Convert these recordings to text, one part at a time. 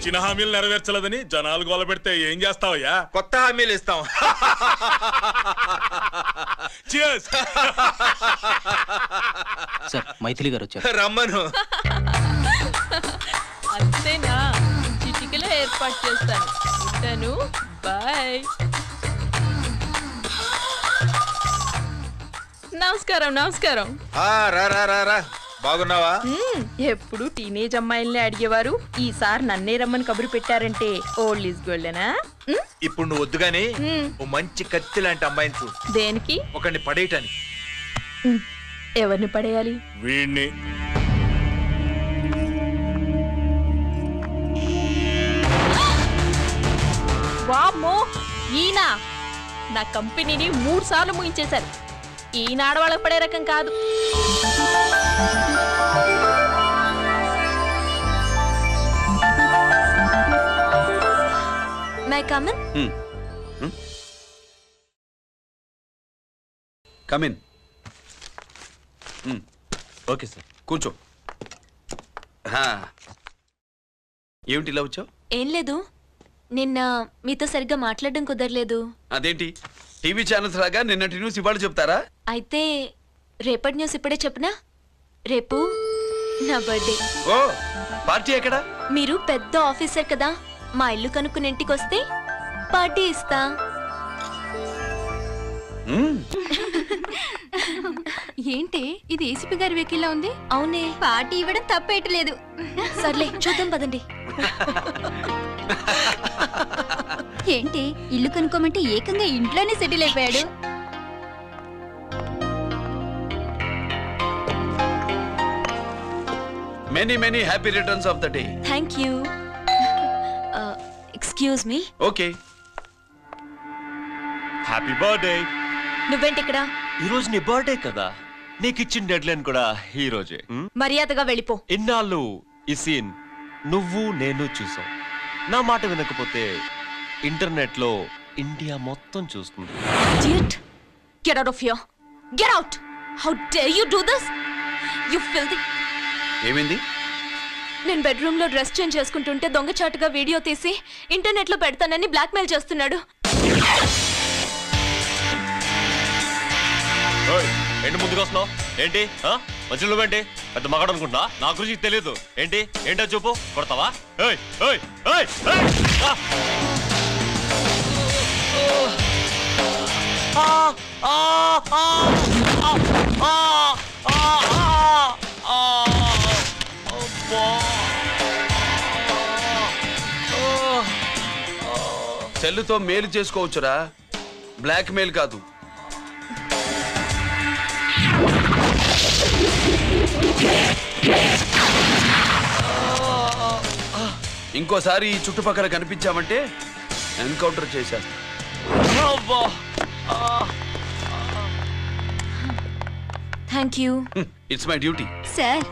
ఇచ్చిన హామీలు నెరవేర్చలేదని జనాలు గోల పెడితే ఏం చేస్తావయ్యా? కొత్త హామీలు ఇస్తాం. సార్ మైథిలి గారు వచ్చారు. రమ్మను. అంతేనా? చిటికలో ఏర్పాటు చేస్తాను. ఉంటాను. బాయ్. నమస్కారం. నమస్కారం. రా రా రా రా. బాగున్నావా? ఎప్పుడు టీనేజ్ అమ్మాయిల్ని అడిగేవారు, ఈసారి నన్నే రమ్మని కబురు పెట్టారంటే ఓల్డ్ ఈజ్ గోల్డెనా? ఇప్పుడు నువ్వు వద్దుగాని ఓ మంచి కత్తి లాంటి అమ్మాయిని చూ. దేనికి? ఒకరిని పడేయటానికి. ఎవరిని పడేయాలి? వీణ్ణి. వామ్మో, ఈయన నా కంపెనీని 3 సార్లు ముగించేశారు. ఈయన ఆడవాళ్ళకి పడే రకం కాదు. My come on. Come in. Okay sir, కూర్చో. ఏమిటి ఇలా వచ్చావు? ఏం లేదు, నిన్న మీతో సరిగ్గా మాట్లాడడం కుదరలేదు. అదేంటి, టీవీ ఛానల్స్ లాగా నిన్నటి న్యూస్ ఇవాళ చెప్తారా? అయితే రేపటి న్యూస్ ఇప్పుడే చెప్పనా? రేపు నా బర్త్డే. ఓ, పార్టీ ఎక్కడా? మీరు పెద్ద ఆఫీసర్ కదా, మా ఇల్లు కనుక్కుని ఇంటికి వస్తే పార్టీ ఇస్తా. ఏంటి ఇది ఏసీపీ గారి వెహికల్లా ఉంది? అవునే, పార్టీ ఇవ్వడం తప్పేయట్లేదు. సర్లే చూద్దాం పదండి. ఏంటి ఇల్లు కనుక్కోమంటే ఏకంగా ఇంట్లోనే సెటిల్ అయిపోయాడు. Many many happy returns of the day. Thank you. Excuse me. Okay. Happy birthday. నువ్వేంటి ఇక్కడ? ఈ రోజు నీ బర్త్డే కదా, నీకు ఇచ్చిన డెడ్ లైన్ కూడా ఈ రోజే. మర్యాదగా వెళ్ళిపో. ఇన్నాళ్ళు ఈ సీన్ నువ్వు నేను చూసాం. నా మాట వినకపోతే ఇంటర్నెట్ లో ఇండియా మొత్తం చూస్తుంది. Idiot! Get out of here! Get out! How dare you do this? You filthy! ఏమైంది? నేను బెడ్రూమ్ లో డ్రెస్ చేంజ్ చేసుకుంటుంటే దొంగచాటుగా వీడియో తీసి ఇంటర్నెట్ లో పెడతానని బ్లాక్మెయిల్ చేస్తున్నాడు. ఏంటి ముందుకు వస్తున్నావు? ఏంటి మధ్యలో నువ్వేంటి పెద్ద మగాడు అనుకుంటా? నా గురించి తెలియదు ఏంటి? ఏంటో చెప్పు, కొడతావా? సెల్లుతో మేలు చేసుకోవచ్చురా, బ్లాక్ మెయిల్ కాదు. ఇంకోసారి ఈ చుట్టుపక్కల కనిపించామంటే ఎన్కౌంటర్ చేశాను. Thank you. It's my duty. Sir,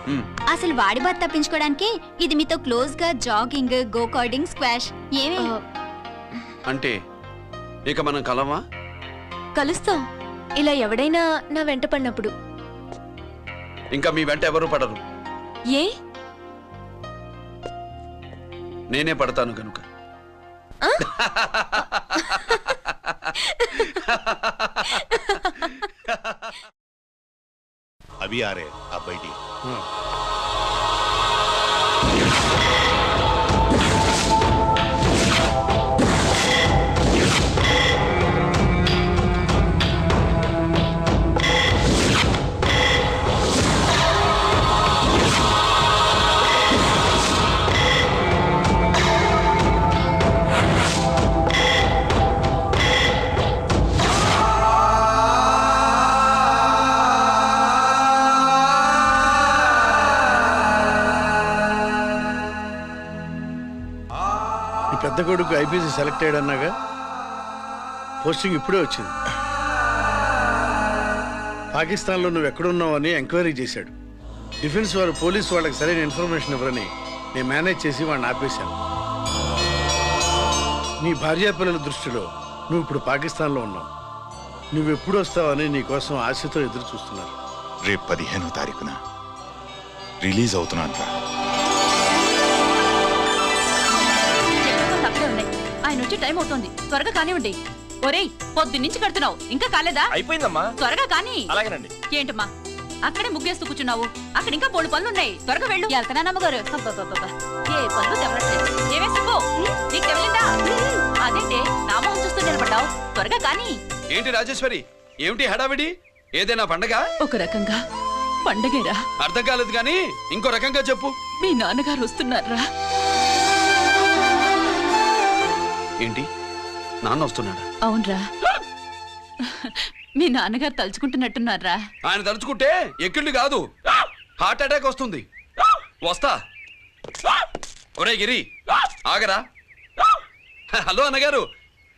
అసలు వాడి బాధ తప్పించుకోవడానికి ఇది మీతో క్లోజ్ గా జాగింగ్, గో కార్డింగ్, స్క్వాష్ ఏమే? అంటే ఇక మనం కలవా? కలుస్తాం, ఇలా ఎవడైనా నా వెంట పడినప్పుడు. ఇంకా మీ వెంట ఎవరు పడరు. ఏ? నేనే పడతాను కనుక. अभी आ रहे, आप बैठिए। పెద్ద కొడుకు ఐపీసీ సెలెక్ట్ అయ్యాడన్నాగా, పోస్టింగ్ ఇప్పుడే వచ్చింది. పాకిస్తాన్లో నువ్వు ఎక్కడున్నావని ఎంక్వైరీ చేశాడు. డిఫెన్స్ వారు పోలీసు వాళ్ళకి సరైన ఇన్ఫర్మేషన్ ఇవ్వరని నేను మేనేజ్ చేసి వాడిని ఆపేశాను. నీ భార్యాపిల్లల దృష్టిలో నువ్వు ఇప్పుడు పాకిస్తాన్లో ఉన్నావు. నువ్వు ఎప్పుడు వస్తావని నీ కోసం ఆశతో ఎదురు చూస్తున్నారు. రేపు 15వ తారీఖున రిలీజ్ అవుతున్నాను రా. అవుతోంది, త్వరగా కానివ్వండి. ఒరేయ్, పొద్దున్నుంచి కడుతున్నావు, ఇంకా కాలేదా? అయిపోయిందమ్మా. త్వరగా కానీ. అలాగేనండి. ఏంటమ్మా అక్కడే ముగ్గేస్తూ కూర్చున్నావు? అక్కడ ఇంకా 3 పనులున్నాయి, త్వరగా వెళ్ళు. వెళ్తానా నమ్మగారు? అబ్బబ్బబ్బబ్బా, ఏ పనులు తెవరట్లేదు. ఏమే సుబ్బు, నీకు తెవలిందా? అదేంటే నా మొహం చూస్తూ నిలబడ్డావు, త్వరగా కానీ. ఏంటి రాజేశ్వరి, ఏమిటి హడావిడి? ఏదైనా పండగ? ఒక రకంగా పండగేరా. అర్థం కాలేదు కానీ ఇంకో రకంగా చెప్పు. మీ నాన్నగారు వస్తున్నారా? ఏంటి, నాన్న వస్తున్నాడా? అవునరా, మీ నాన్నగారు తలుచుకుంటున్నట్టున్నారా? ఆయన తలుచుకుంటే ఎక్కిళ్ళు కాదు, హార్ట్ అటాక్ వస్తుంది. వస్తా. ఒరే గిరి, ఆగరా. హలో అన్నగారు,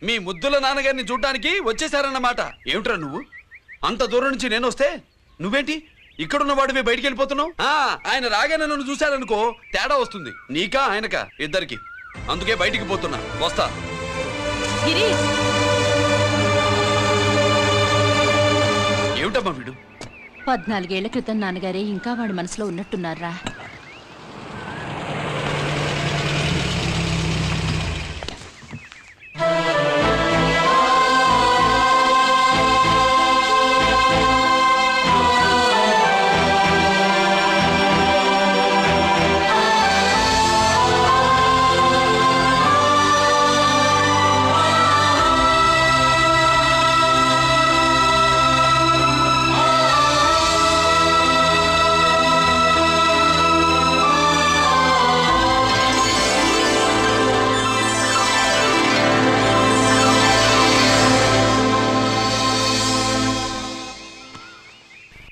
మీ ముద్దుల నాన్నగారిని చూడ్డానికి వచ్చేసారన్నమాట. ఏమిట్రా నువ్వు? అంత దూరం నుంచి నేను వస్తే నువ్వేంటి ఇక్కడున్న వాడివి బయటికి వెళ్ళిపోతున్నావు? ఆయన రాగానే నన్ను చూశాడనుకో తేడా వస్తుంది, నీకా ఆయనకా ఇద్దరికి. అందుకే బయటికి పోతున్నా, వస్తా. గిరి, ఏమిటమ్మా వీడు? 14 ఏళ్ల క్రితం నాన్నగారే ఇంకా వాడి మనసులో ఉన్నట్టున్నారా?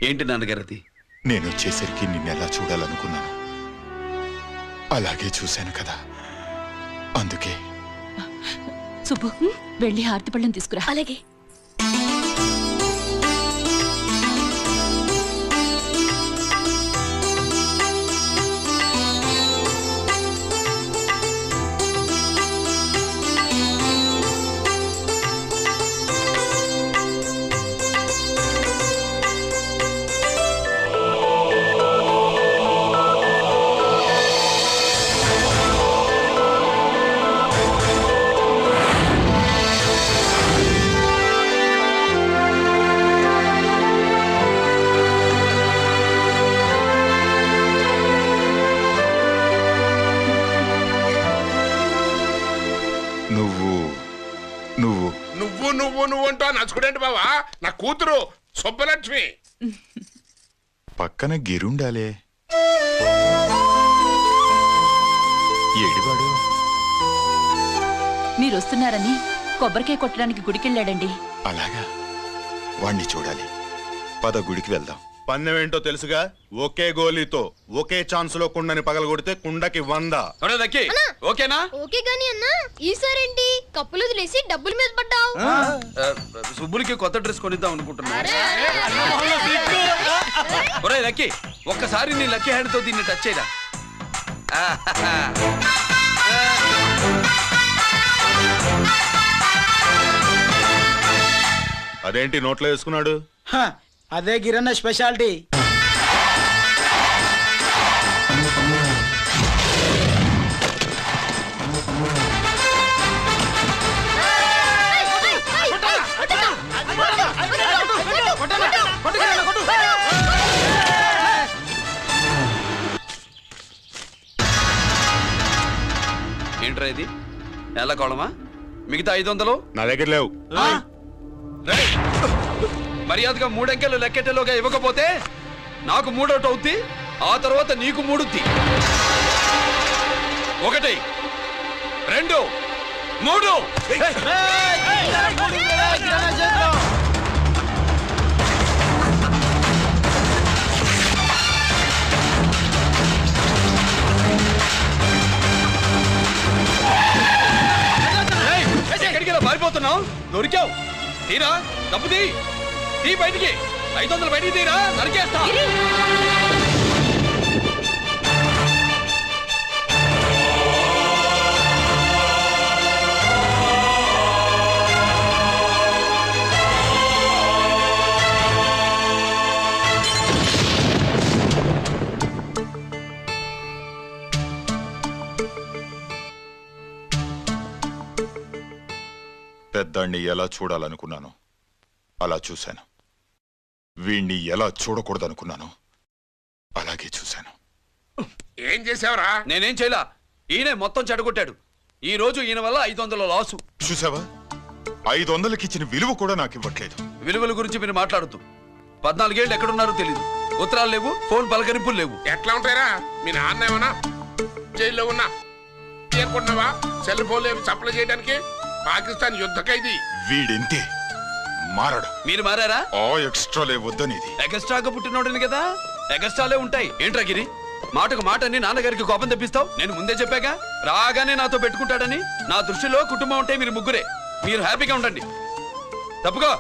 ఏంటి నాన్నగారు అది? నేను వచ్చేసరికి నిన్నెలా చూడాలనుకున్నాను, అలాగే చూశాను కదా, అందుకే. సుబ్బు, వెళ్ళి హారతి పళ్ళని తీసుకురా. అలాగే. నువ్వు అంటూ నచ్చుకునేంటి బావా? నా కూతురు సుబ్బలక్ష్మి. పక్కన గిరుండాలే, ఏడివాడు? మీరు వస్తున్నారని కొబ్బరికాయ కొట్టడానికి గుడికెళ్ళాడండి. అలాగా, వాణ్ణి చూడాలి. పద, గుడికి వెళ్దాం. పందెం ఏంటో తెలుసుగా, ఒకే గోలీతో ఒకే ఛాన్స్ లో కుండని పగలగొడితే కుండకి 100. ఓకేనా? ఓకే గాని అన్నా, ఈసారేంటి కప్పులు వదిలేసి డబ్బుల మీద పడ్డావు? సుబ్బులకి కొత్త డ్రెస్ కొనిద్దాం అనుకుంటున్నా. ఒరే లక్కీ, ఒక్కసారి నీ లక్కీ హ్యాండ్ తో దీన్ని టచ్ చేయరా. అదేంటి నోట్లో వేసుకున్నాడు? అదే గిరన్న స్పెషాలిటీ. ఏంట్రా ఇది? ఎలా కోళమా? మిగతా 500 నా దగ్గర లేవు. మర్యాదగా 3 అంకెలు లెక్కెట్టలోగా ఇవ్వకపోతే నాకు 3 అవుద్ది, ఆ తర్వాత నీకు 3. 1 2 3. ఎక్కడికి పారిపోతున్నావు? దొరికావు. తీరా, డబ్బు తీ బయటికి. 500 బయటికి తీరా, నరికేస్తా. పెద్దాన్ని ఎలా చూడాలనుకున్నాను అలా చూశాను. వీణ్ణి ఎలా చూడకూడదనుకున్నాను అలాగే చూశాను. ఏం చేసావురా? నేనేం చేయలా, ఈయనే మొత్తం చెడగొట్టాడు. ఈ రోజు ఈయన వల్ల 500 లాసు. చూసావా, 500కి ఇచ్చిన విలువ కూడా నాకు ఇవ్వట్లేదు. విలువల గురించి మీరు మాట్లాడుతూ 14 ఏళ్ళు ఎక్కడున్నారో తెలీదు. ఉత్తరాలు లేవు, ఫోన్ పలకరింపులు లేవు. ఎట్లా ఉంటారా? మీ నాన్న ఏమన్నా జైల్లో ఉన్నా చేయకుండావా? సెల్ ఫోన్ లేవు సప్లై చేయడానికి. పాకిస్తాన్ యుద్ధ ఖైదీ. వీడింతే మారడు. మీరు మారారా? ఆ ఎక్స్ట్రాలే వద్దనేది. ఎగస్ట్రాగా పుట్టినోడని కదా, ఎగస్ట్రాలే ఉంటాయి. ఏంట్రా గిరి, మాటకు మాట అని నాన్నగారికి కోపం తెప్పిస్తావు? నేను ముందే చెప్పాగా రాగానే నాతో పెట్టుకుంటాడని. నా దృష్టిలో కుటుంబం ఉంటే మీరు ముగ్గురే. మీరు హ్యాపీగా ఉండండి. తప్పుకో,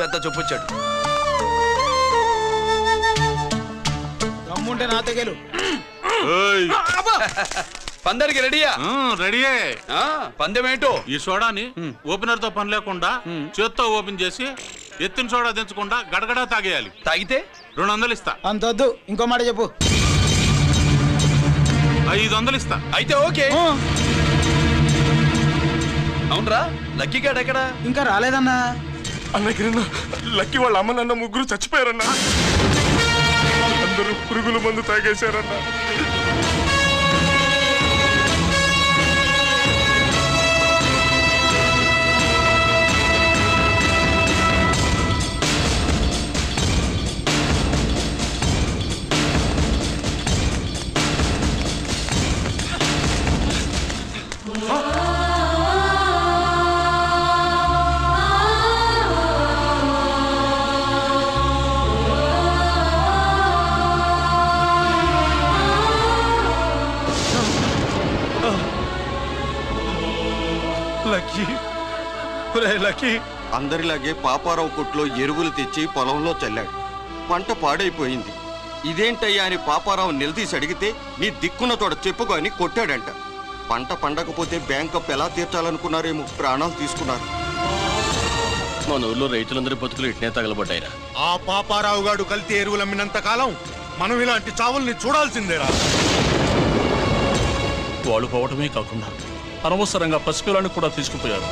పెద్ద చొప్పొచ్చాడు. రమ్ముంటే నా తెగలు పందరికి రెడీయా? రెడీయే. పందెమేంటో? ఈ సోడాని ఓపెనర్ తో పని లేకుండా చేత్తో ఓపెన్ చేసి ఎత్తిన సోడా తెచ్చకుండా గడగడా తాగేయాలి. తాగితే 200 ఇస్తా. అంతొద్దు, ఇంకో మాట చెప్పు. 500 ఇస్తా. అయితే ఓకే. అవునరా, లక్కీ గాడు ఎక్కడా? ఇంకా రాలేదన్నా. అన్నగిరన్నా, లక్కీ వాళ్ళ అమ్మ నాన్న ముగ్గురు చచ్చిపోయారన్నా. అందరూ పురుగుల మందు తాగేశారన్నా. అందరిలాగే పాపారావు కొట్లో ఎరువులు తెచ్చి పొలంలో చల్లాడు. పంట పాడైపోయింది. ఇదేంటయ్యా అని పాపారావు నిలదీసి అడిగితే నీ దిక్కున్న తోడ చెప్పుకో అని కొట్టాడంట. పంట పండకపోతే బ్యాంక్ అప్పు ఎలా తీర్చాలనుకున్నారేమో ప్రాణాలు తీసుకున్నారు. మన ఊర్లో రైతులందరి బతుకులు ఇట్నే తగలబడ్డాయిరా. ఆ పాపారావు గాడు కల్తీ ఎరువులు అమ్మినంత కాలం మనం ఇలాంటి చావుల్ని చూడాల్సిందేరా. వాళ్ళు పోవటమే కాకుండా అనవసరంగా పసిపిల్లాన్ని కూడా తీసుకుపోయారు.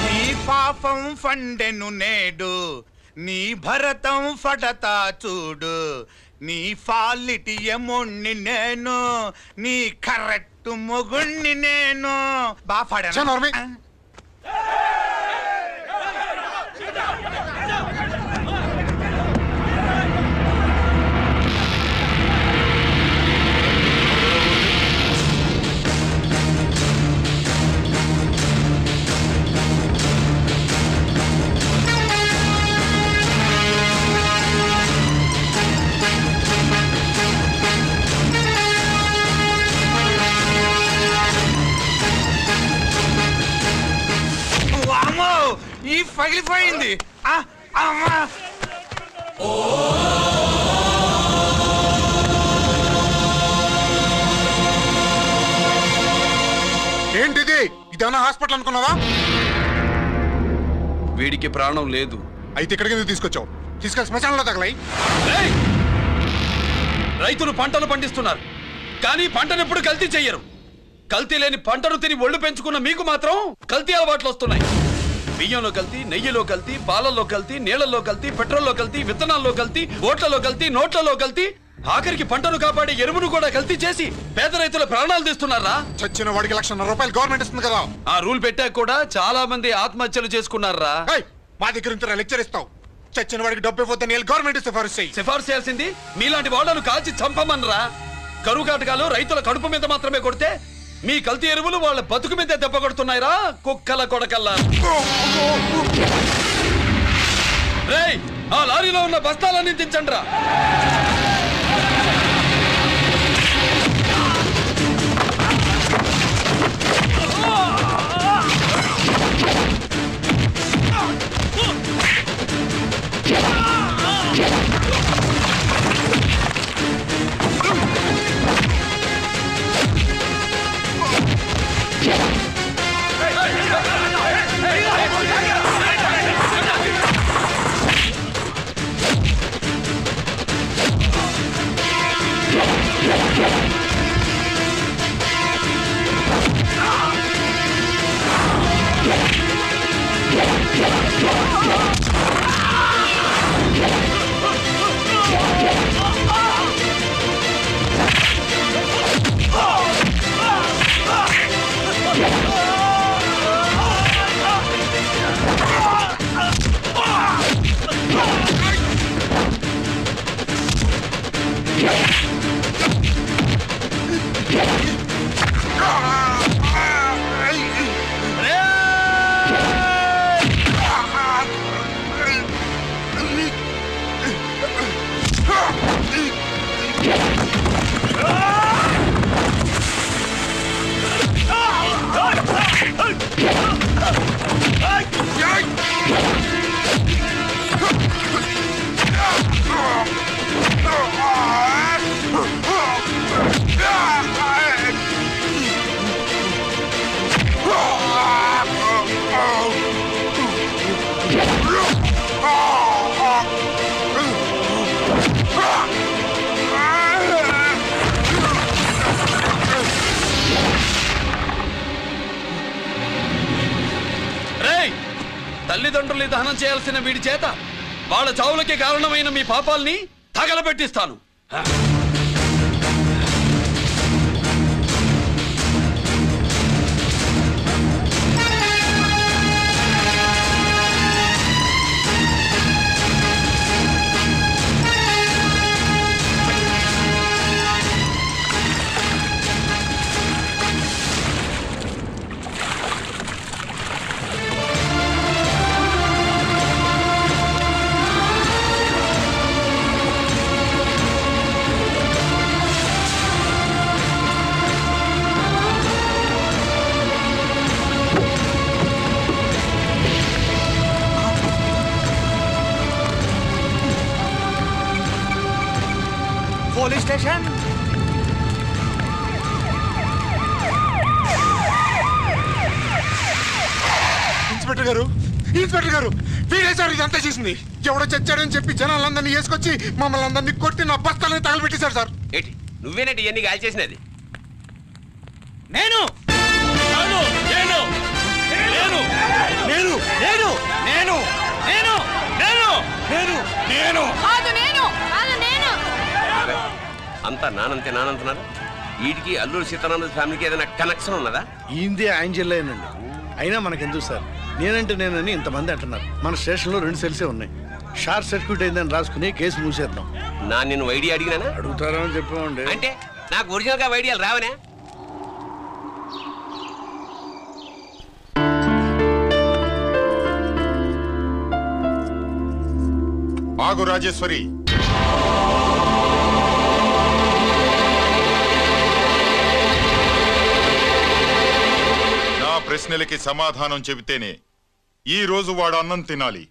నీ పాపం ఫండెను నేడు, నీ భరతం ఫడతా చూడు. నీ ఫాలిటి ఎముణ్ణి నేను, నీ కరెక్ట్ మొగుణ్ణి నేను. బాఫాడా ఈ పగిలిపోయింది. ఏంటిది? ఇదేమన్నా హాస్పిటల్ అనుకున్నావా? వీడికి ప్రాణం లేదు. అయితే ఇక్కడికి ఎందుకు తీసుకొచ్చావు? తీసుకెళ్ళి శ్మశానంలో తగలై. రైతులు పంటలు పండిస్తున్నారు, కానీ పంటను ఎప్పుడు కల్తీ చెయ్యరు. కల్తీ లేని పంటను తిని ఒళ్ళు పెంచుకున్న మీకు మాత్రం కల్తీ అలవాట్లు వస్తున్నాయి. బియ్యంలో కల్తీ, నెయ్యిలో కల్తీ, పాలల్లో కల్తీ, నీళ్లలో కల్తీ, పెట్రోల్లో కల్తీ, విత్తనాల్లో కల్తీ, ఓట్లలో కల్తీ, నోట్లలో కల్తీ, ఆఖరికి పంటను కాపాడే ఎరువును కూడా కల్తీ చేసి పేద రైతుల ప్రాణాలు తీస్తున్నారా? చచ్చిన వాడికి ₹1,00,000 గవర్నమెంట్ ఇస్తుంది కదా. ఆ రూల్ పెట్టాక కూడా చాలా మంది ఆత్మహత్యలు చేసుకున్నారా? మా దగ్గర ఇంత లెక్చర్ ఇస్తావు. చచ్చిన వాడికి డబ్బు ఇవ్వద్దని గవర్నమెంట్ సిఫారసు చేయి. సిఫారసు చేయాల్సింది మీలాంటి వాళ్ళను కాల్చి చంపమనరా? కరువు కాటకాలు రైతుల కడుపు మీద మాత్రమే కొడితే మీ కల్తీ ఎరువులు వాళ్ళ బతుకు మీద దెబ్బ కొడుతున్నాయిరా కుక్కల కొడకల్లా. రేయ్, ఆ లారీలో ఉన్న బస్తాలన్నీ దించండి రా. తల్లిదండ్రుల్ని దహనం చేయాల్సిన వీడి చేత వాళ్ళ చావులకి కారణమైన మీ పాపాల్ని తగలబెట్టిస్తాను. Police station. ఇన్స్పెక్టర్ గారు, ఇన్స్పెక్టర్ గారు, వీడే సార్ ఇదంతా చేసింది. ఎవడో చచ్చాడని చెప్పి జనాలందరినీ వేసుకొచ్చి మమ్మల్ని అందరినీ కొట్టి నా బస్తాలని తగలబెట్టేశారు సార్. ఏంటి నువ్వేనండి ఇవన్నీ గాలి చేసినది? నేను నేను నేను నేను నేను నేను నేను నేను నేను నేను అంతా నానంటున్నారు. వీటికి అల్లూరు సీతారామరాజు ఫ్యామిలీకి ఏదైనా కనెక్షన్ ఉన్నదా? ఈందే ఆయన జిల్లానండి. అయినా మనకెందుకు సార్, నేనంటే నేనని ఇంతమంది అంటున్నారు. మన స్టేషన్లో 2 సెల్సే ఉన్నాయి. షార్ట్ సర్క్యూట్ అయిందని రాసుకుని కేసు మూసేద్దాం. నేను ఐడియా అడిగినా? అడుగుతారా అని చెప్పామండి. అంటే నాకు ఒరిజినల్ గా ఐడియాలు రావనే? ఆగు రాజేశ్వరి. నా ప్రశ్నలకి సమాధానం చెబితేనే ఈ రోజు వాడు అన్నం తినాలి.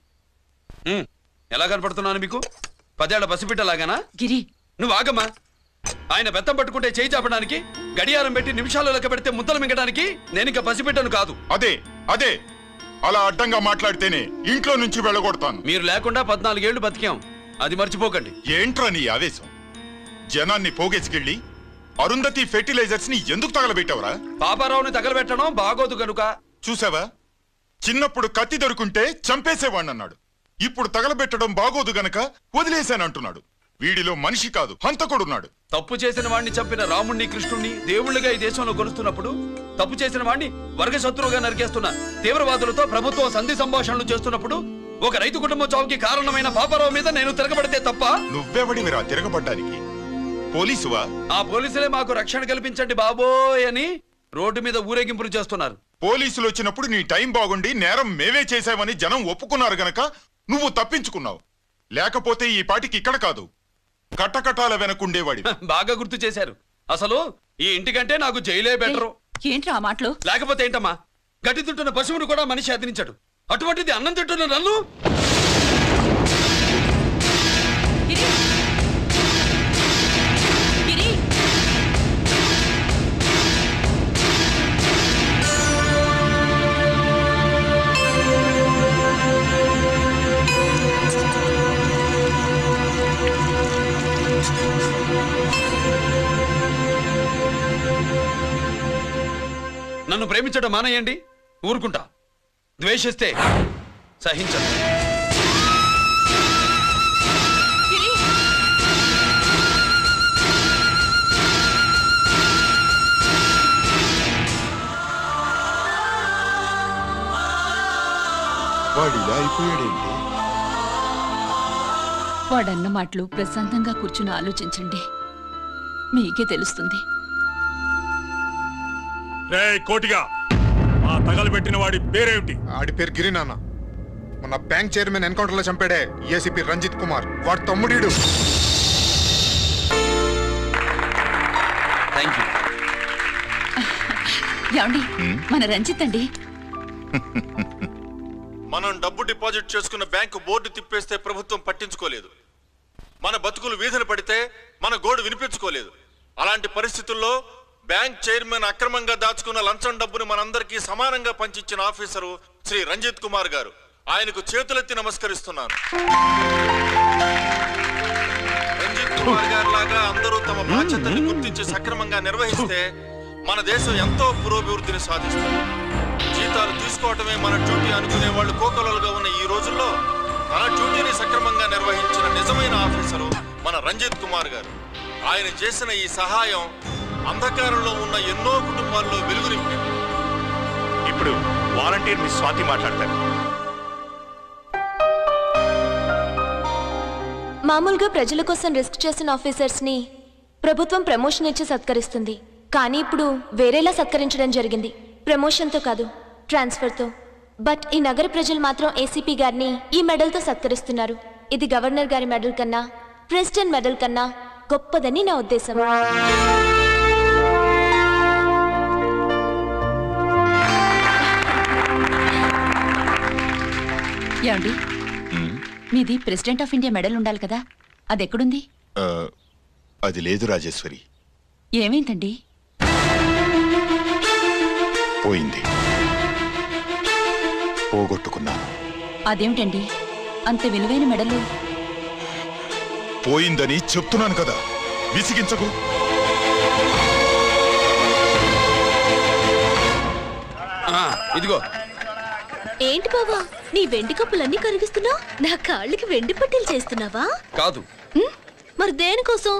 ఎలా కనపడుతున్నాను మీకు? 10 ఏళ్ల పసిపిట్టలాగానా? గిరి నువ్వు ఆగమ్మా. ఆయన బెత్తం పట్టుకుంటే చేయి చాపడానికి, గడియారం పెట్టి నిమిషాలు లెక్క పెడితే ముద్దలు మింగడానికి నేను ఇంకా పసిపిట్టను కాదు. అదే అదే అలా అడ్డంగా మాట్లాడితేనే ఇంట్లో నుంచి వెళ్ళగొడతాను. మీరు లేకుండా 14 ఏళ్లు బతికాం, అది మర్చిపోకండి. ఏంట్రా నీ ఆవేశం? జనాన్ని పోగేసుకెళ్ళి అరుంధతి ఫెర్టిలైజర్స్ ని ఎందుకు తగలబెట్టావురా? పాపారావుని తగలబెట్టడం బాగోదు గనుక. చూసావా, చిన్నప్పుడు కత్తి దొరుకుంటే చంపేసేవాణ్ణన్నాడు. ఇప్పుడు తగలబెట్టడం బాగోదు గనక వదిలేశానంటున్నాడు. వీడిలో మనిషి కాదు, హంతకుడున్నాడు. తప్పు చేసిన వాడిని చంపిన రాముణ్ణి, కృష్ణుణ్ణి దేవుళ్ళుగా ఈ దేశంలో కొలుస్తున్నప్పుడు, తప్పు చేసిన వాడిని వర్గ శత్రువుగా నరికేస్తున్న తీవ్రవాదులతో ప్రభుత్వం సంధి సంభాషణలు చేస్తున్నప్పుడు, ఒక రైతు కుటుంబం చావుకి కారణమైన పాపారావు మీద నేను తిరగబడితే తప్ప? నువ్వెవడివిరా తిరగబడ్డానికి? పోలీసువా? ఆ పోలీసులే మాకు రక్షణ కల్పించండి బాబోయ్ అని రోడ్డు మీద ఊరేగింపులు చేస్తున్నారు. పోలీసులు వచ్చినప్పుడు నీ టైం బాగుండి నేరం మేమే చేశామని జనం ఒప్పుకున్నారు గనక నువ్వు తప్పించుకున్నావు. లేకపోతే ఈ పాటికి ఇక్కడ కాదు, కట్టకటాల వెనకుండేవాడి. బాగా గుర్తు చేశారు. అసలు ఈ ఇంటికంటే నాకు జైలే బెటరు. ఏంట్రా ఆ మాటలు? లేకపోతే ఏంటమ్మా, గట్టి తింటున్న పశువును కూడా మనిషి అదిరించాడు. అటువంటిది అన్నం తింటున్న నన్ను? నన్ను ప్రేమించడం మానేయండి, ఊరుకుంటా. ద్వేషిస్తే సహించను. వాడు ఇలా అయిపోయాడేంటి? వాడన్న మాటలు ప్రశాంతంగా కూర్చుని ఆలోచించండి, మీకే తెలుస్తుంది. రే కోటిగా, ఆ తగలబెట్టిన వాడి పేరేమిటి? ఆడి పేరు గిరి నాన్న. మన బ్యాంక్ చైర్మన్ ఎన్కౌంటర్ లో చంపాడే ఏసీపీ రంజిత్ కుమార్, వాడు తమ్ముడీడు. ఏమండి, మన రంజిత్ అండి. మనం డబ్బు డిపాజిట్ చేసుకున్న బ్యాంకు బోర్డు తిప్పేస్తే ప్రభుత్వం పట్టించుకోలేదు. మన బతుకులు వీధన పడితే మన గోడు వినిపించుకోలేదు. అలాంటి పరిస్థితుల్లో బ్యాంక్ చైర్మన్ అక్రమంగా దాచుకున్న లంచం డబ్బును మనందరికీ సమానంగా పంచిచ్చిన ఆఫీసరు శ్రీ రంజిత్ కుమార్ గారు. ఆయనకు చేతులెత్తి నమస్కరిస్తున్నాను. రంజిత్ కుమార్ గారి లాగా అందరూ తమ బాధ్యతను గుర్తించి సక్రమంగా నిర్వహిస్తే మన దేశం ఎంతో పురోభివృద్ధిని సాధిస్తుంది. జీతాలు తీసుకోవటమే మన డ్యూటీ అనుకునే వాళ్ళు కోకొలలుగా ఉన్న ఈ రోజుల్లో తన డ్యూటీని సక్రమంగా నిర్వహించిన నిజమైన ఆఫీసరు మన రంజిత్ కుమార్ గారు. ఆయన చేసిన ఈ సహాయం అంధకారంలో ఉన్న ఎన్నో కుటుంబాల్లో వెలుగు నింపింది. ఇప్పుడు వాలంటీర్ మిస్ స్వాతి మాట్లాడతారు. మామూలుగా ప్రజల కోసం రిస్క్ చేసిన ఆఫీసర్స్ ని ప్రభుత్వం ప్రమోషన్ ఇచ్చి సత్కరిస్తుంది. కానీ ఇప్పుడు వేరేలా సత్కరించడం జరిగింది. ప్రమోషన్తో కాదు, ట్రాన్స్ఫర్తో. బట్ ఈ నగర ప్రజలు మాత్రం ఏసీపీ గారిని ఈ మెడల్తో సత్కరిస్తున్నారు. ఇది గవర్నర్ గారి మెడల్ కన్నా, ప్రెసిడెంట్ మెడల్ కన్నా గొప్పదని నా ఉద్దేశం. ఏమండి, మీది ప్రెసిడెంట్ ఆఫ్ ఇండియా మెడల్ ఉండాలి కదా, అది ఎక్కడుంది? అది లేదు రాజేశ్వరి. ఏమైందండి? పోయింది. పోగొట్టుకున్నాను. అదేమిటండి అంత విలువైన మెడలు? పోయిందని చెప్తున్నాను కదా, విసిగించకు. ఇదిగో. ఏంటి బావా, నీ వెండి కప్పులన్నీ కరిగిస్తున్నావు? నా కాళ్ళకి వెండి పట్టీలు చేస్తున్నావా? కాదు. మరి దేనికోసం?